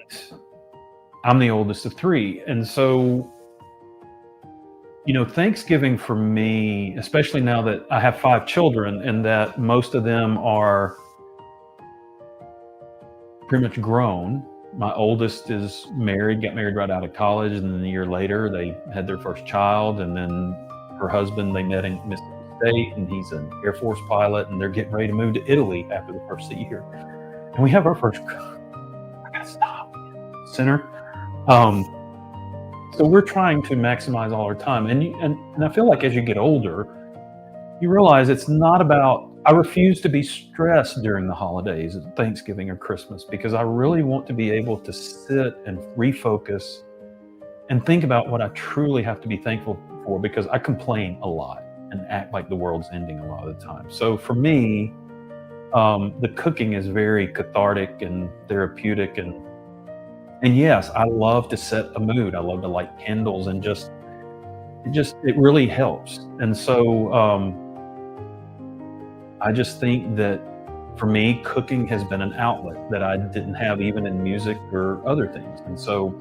I'm the oldest of three. And so, Thanksgiving for me, especially now that I have 5 children and that most of them are pretty much grown. My oldest is married, got married right out of college, and then a year later they had their first child, and then her husband, they met in Mississippi State, and he's an Air Force pilot, and they're getting ready to move to Italy after the first of the year. And we have our first, I gotta stop, center. So we're trying to maximize all our time. And I feel like as you get older, you realize it's not about, I refuse to be stressed during the holidays, Thanksgiving or Christmas, because I really want to be able to sit and refocus and think about what I truly have to be thankful for, because I complain a lot and act like the world's ending a lot of the time. So for me, the cooking is very cathartic and therapeutic, and yes, I love to set a mood. I love to light candles, and it really helps. And so I just think that for me, cooking has been an outlet that I didn't have even in music or other things. And so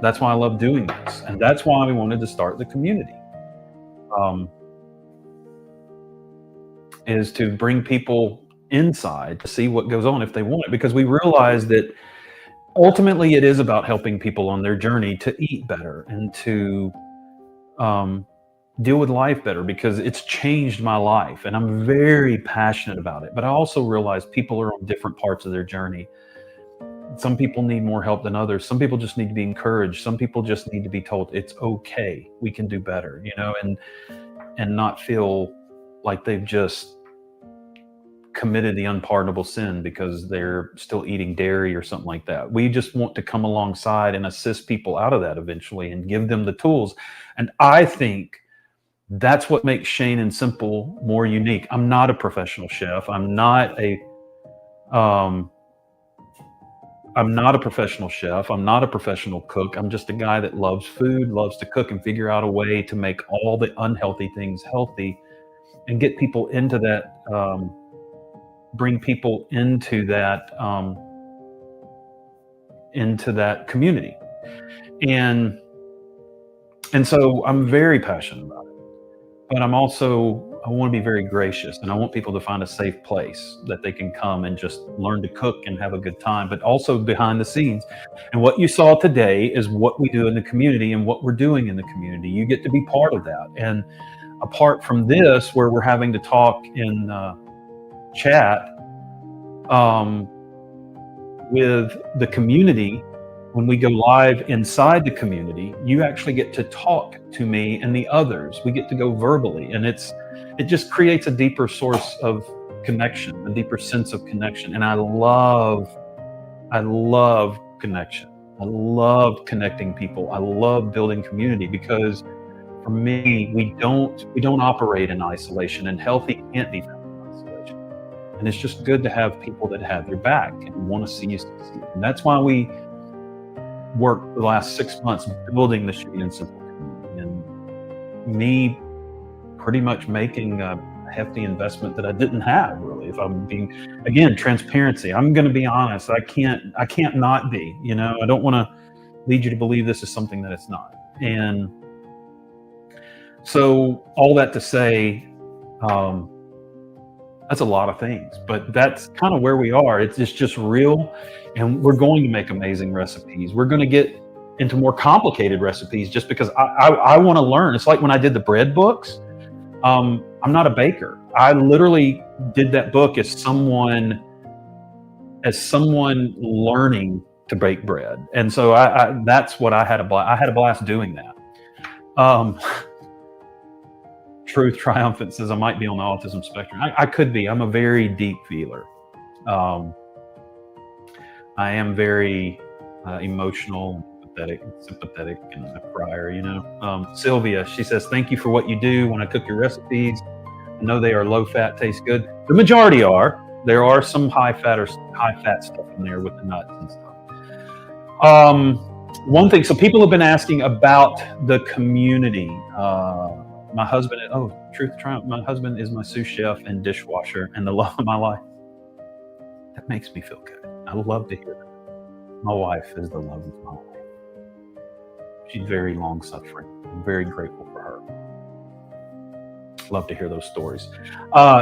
that's why I love doing this. And that's why we wanted to start the community, is to bring people inside to see what goes on if they want it. Because we realize that ultimately it is about helping people on their journey to eat better and to deal with life better, because it's changed my life and I'm very passionate about it. But I also realize people are on different parts of their journey. Some people need more help than others. Some people just need to be encouraged. Some people just need to be told it's okay, we can do better, and not feel like they've just committed the unpardonable sin because they're still eating dairy or something like that. We just want to come alongside and assist people out of that eventually and give them the tools. And I think that's what makes Shane and Simple more unique. I'm not a professional chef. I'm not a professional chef. I'm not a professional cook. I'm just a guy that loves food, loves to cook and figure out a way to make all the unhealthy things healthy and get people into that, bring people into that community. And so I'm very passionate about it. But I want to be very gracious, and I want people to find a safe place that they can come and just learn to cook and have a good time, but also behind the scenes. And what you saw today is what we do in the community and what we're doing in the community. You get to be part of that. And apart from this, where we're having to talk in chat with the community, when we go live inside the community, you actually get to talk to me and the others. We get to go verbally, and it just creates a deeper source of connection, a deeper sense of connection. And I love connection. I love connecting people. I love building community, because for me, we don't operate in isolation, and healthy can't be found in isolation. And it's just good to have people that have your back and want to see you succeed. And that's why we worked the last 6 months building the Shane and Simple community, and me pretty much making a hefty investment that I didn't have, really. If I'm being, again, transparency, I'm going to be honest. I can't not be, I don't want to lead you to believe this is something that it's not. And so all that to say, that's a lot of things, but that's kind of where we are. It's just real, and we're going to make amazing recipes. We're going to get into more complicated recipes just because I want to learn. It's like when I did the bread books. I'm not a baker. I literally did that book as someone learning to bake bread, and so that's what I had a blast doing that. Truth Triumphant says I might be on the autism spectrum. I could be. I'm a very deep feeler. I am very emotional, sympathetic, and a crier, Sylvia, she says, thank you for what you do when I cook your recipes. I know they are low fat, taste good. The majority are. There are some high fat stuff in there with the nuts and stuff. One thing, so people have been asking about the community. My husband, Truth Triumph, my husband is my sous chef and dishwasher and the love of my life. That makes me feel good. I love to hear that. My wife is the love of my life. She's very long suffering. I'm very grateful for her. Love to hear those stories.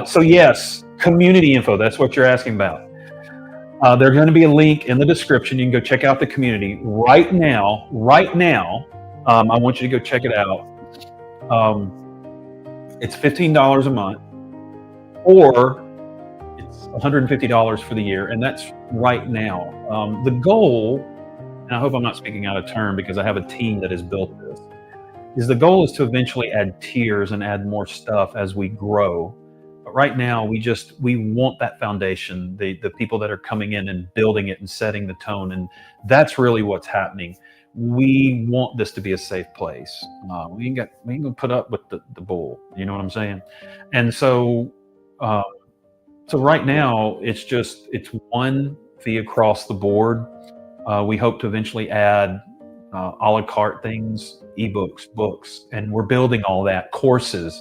So yes, community info, that's what you're asking about. There's going to be a link in the description. You can go check out the community right now. Right now, I want you to go check it out. It's $15 a month, or it's $150 for the year, and that's right now. The goal, and I hope I'm not speaking out of turn because I have a team that has built this, is the goal is to eventually add tiers and add more stuff as we grow. But right now, we want that foundation, the people that are coming in and building it and setting the tone, and that's really what's happening. We want this to be a safe place. We ain't gonna put up with the bull. You know what I'm saying? And so right now it's one fee across the board. We hope to eventually add a la carte things, ebooks, books, and we're building all that, courses.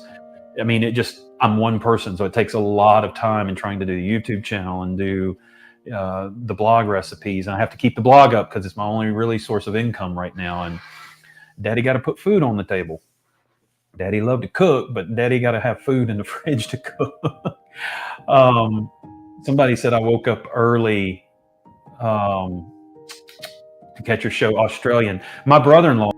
I mean, I'm one person, so it takes a lot of time in trying to do the YouTube channel and do the blog recipes. And I have to keep the blog up because it's my only really source of income right now. And Daddy got to put food on the table. Daddy loved to cook, but Daddy got to have food in the fridge to cook. Somebody said I woke up early to catch your show, Australian. My brother-in-law.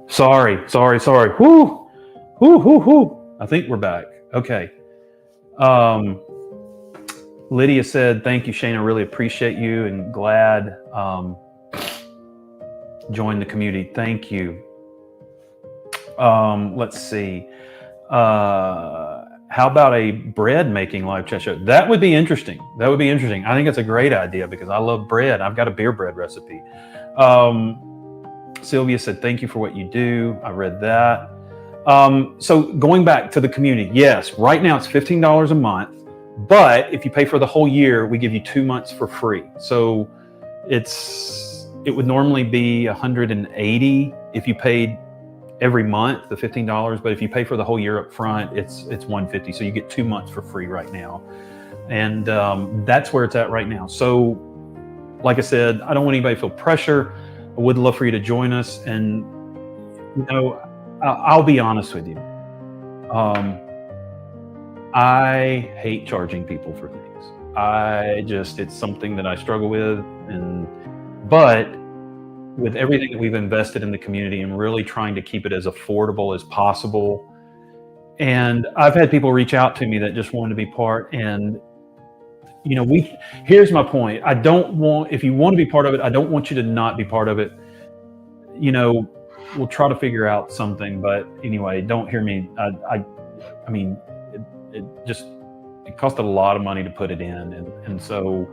Sorry. Whoo. I think we're back. Okay. Lydia said, thank you, Shane. I really appreciate you and glad joined the community. Thank you. Let's see. How about a bread making live chat show? That would be interesting. I think it's a great idea because I love bread. I've got a beer bread recipe. Sylvia said, thank you for what you do. I read that. So going back to the community, yes, right now it's $15 a month, but if you pay for the whole year, we give you 2 months for free. So it would normally be $180 if you paid every month, the $15, but if you pay for the whole year up front, it's $150. So you get 2 months for free right now. And that's where it's at right now. So like I said, I don't want anybody to feel pressure. I would love for you to join us. And, I'll be honest with you. I hate charging people for things. It's something that I struggle with. But with everything that we've invested in the community and really trying to keep it as affordable as possible. And I've had people reach out to me that just wanted to be part. And, here's my point. If you want to be part of it, I don't want you to not be part of it. We'll try to figure out something, but anyway, don't hear me. I mean, it cost a lot of money to put it in. And so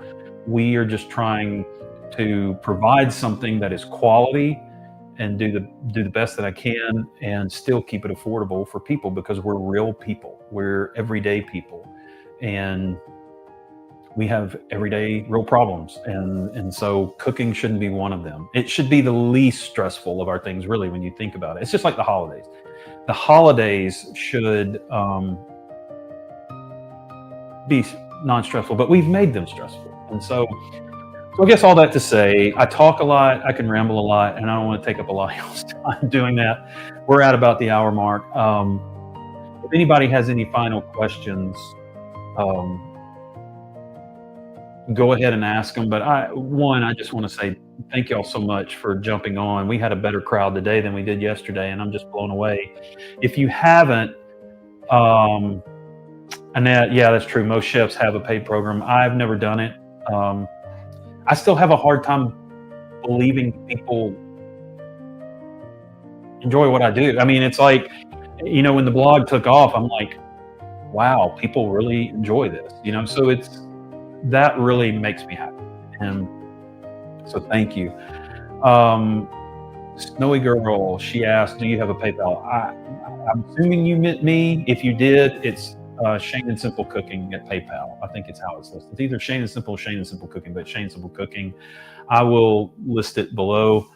we are just trying to provide something that is quality and do the best that I can and still keep it affordable for people because we're real people. We're everyday people. And we have everyday real problems. And so cooking shouldn't be one of them. It should be the least stressful of our things, really, when you think about it. It's just like the holidays. The holidays should be non-stressful, but we've made them stressful. And so I guess all that to say, I talk a lot, I can ramble a lot, and I don't want to take up a lot of y'all's time doing that. We're at about the hour mark. If anybody has any final questions, go ahead and ask them. But I just want to say thank y'all so much for jumping on. We had a better crowd today than we did yesterday, and I'm just blown away. If you haven't, Annette, yeah, that's true. Most chefs have a paid program. I've never done it. I still have a hard time believing people enjoy what I do. I mean, it's like, when the blog took off, I'm like, wow, people really enjoy this, so that really makes me happy. And so thank you. Snowy Girl, she asked, do you have a PayPal? I'm assuming you meant me. If you did, it's Shane and Simple Cooking at PayPal. I think it's how it's listed. It's either Shane and Simple Cooking, but Shane Simple Cooking. I will list it below.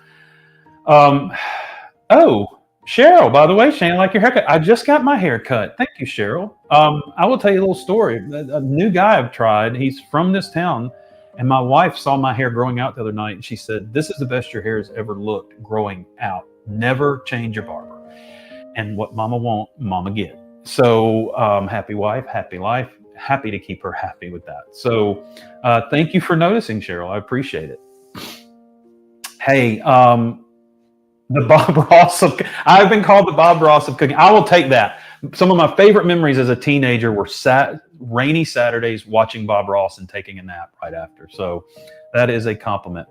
Cheryl, by the way, Shane, I like your haircut. I just got my hair cut. Thank you, Cheryl. I will tell you a little story. A new guy I've tried, he's from this town, and my wife saw my hair growing out the other night, and she said, this is the best your hair has ever looked growing out. Never change your barber. And what mama want, mama get. So happy wife, happy life. Happy to keep her happy with that. So thank you for noticing, Cheryl. I appreciate it. Hey, the Bob Ross of, I've been called the Bob Ross of cooking. I will take that. Some of my favorite memories as a teenager were rainy Saturdays watching Bob Ross and taking a nap right after. So that is a compliment.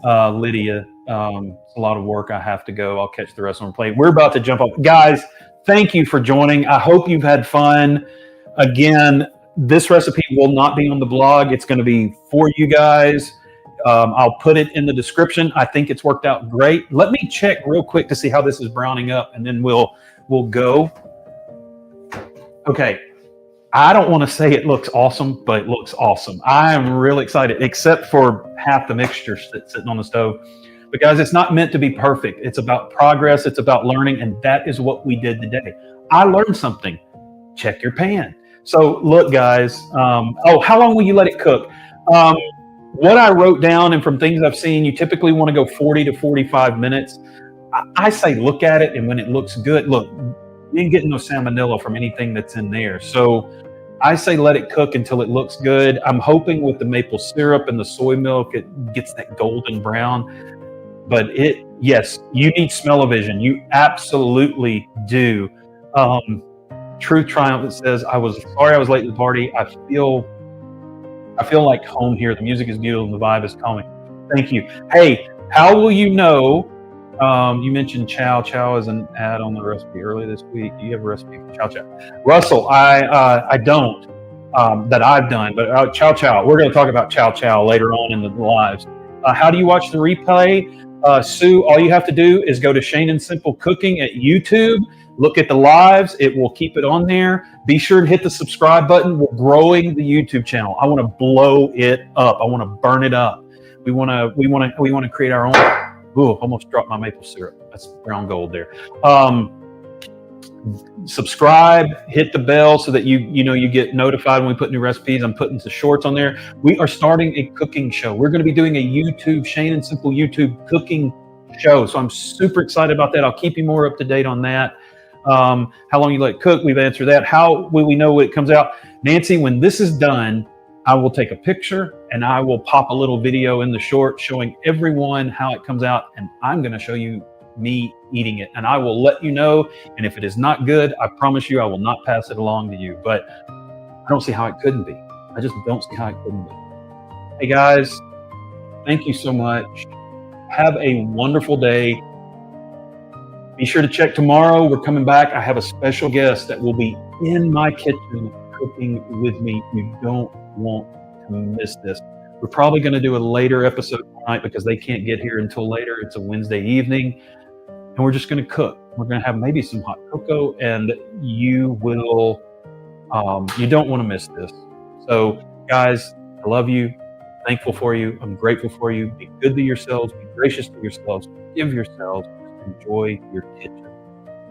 Lydia, it's a lot of work. I have to go. I'll catch the rest on play. We're about to jump off. Guys, thank you for joining. I hope you've had fun. Again, this recipe will not be on the blog. It's going to be for you guys. I'll put it in the description. I think it's worked out great. Let me check real quick to see how this is browning up, and then we'll go. Okay. I don't want to say it looks awesome, but it looks awesome. I am really excited, except for half the mixture sitting on the stove. But guys, it's not meant to be perfect. It's about progress. It's about learning. And that is what we did today. I learned something. Check your pan. So look, guys. How long will you let it cook? What I wrote down and from things I've seen, you typically want to go 40 to 45 minutes. I say look at it, and when it looks good, look, you ain't getting no salmonella from anything that's in there. So I say let it cook until it looks good. I'm hoping with the maple syrup and the soy milk, it gets that golden brown. But yes, you need smell-o-vision. You absolutely do. Truth Triumph, it says, I was sorry I was late to the party. I feel like home here. The music is beautiful and the vibe is calming. Thank you. Hey, how will you know? You mentioned chow. Chow is an ad on the recipe earlier this week. Do you have a recipe for chow chow? Russell, I don't that I've done, but chow chow. We're going to talk about chow chow later on in the lives. How do you watch the replay? Sue, all you have to do is go to Shane and Simple Cooking at YouTube. Look at the lives. It will keep it on there. Be sure to hit the subscribe button. We're growing the YouTube channel. I want to blow it up. I want to burn it up. We want to create our own. Ooh, almost dropped my maple syrup. That's brown gold there. Subscribe, hit the bell so that you get notified when we put new recipes. I'm putting the shorts on there. We are starting a cooking show. We're going to be doing a YouTube, Shane and Simple YouTube cooking show. So I'm super excited about that. I'll keep you more up to date on that. How long you let it cook? We've answered that. How will we know when it comes out? Nancy, when this is done, I will take a picture and I will pop a little video in the short showing everyone how it comes out. And I'm going to show you me eating it. And I will let you know. And if it is not good, I promise you I will not pass it along to you. But I don't see how it couldn't be. I just don't see how it couldn't be. Hey guys, thank you so much. Have a wonderful day. Be sure to check tomorrow. We're coming back. I have a special guest that will be in my kitchen cooking with me. You don't want to miss this. We're probably going to do a later episode tonight because they can't get here until later. It's a Wednesday evening, and we're just going to cook. We're going to have maybe some hot cocoa, and you don't want to miss this. So, guys, I love you. Thankful for you. I'm grateful for you. Be good to yourselves. Be gracious to yourselves. Forgive yourselves. Enjoy your kitchen.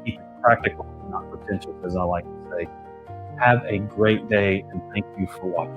Keep it practical, not pretentious, as I like to say. Have a great day, and thank you for watching.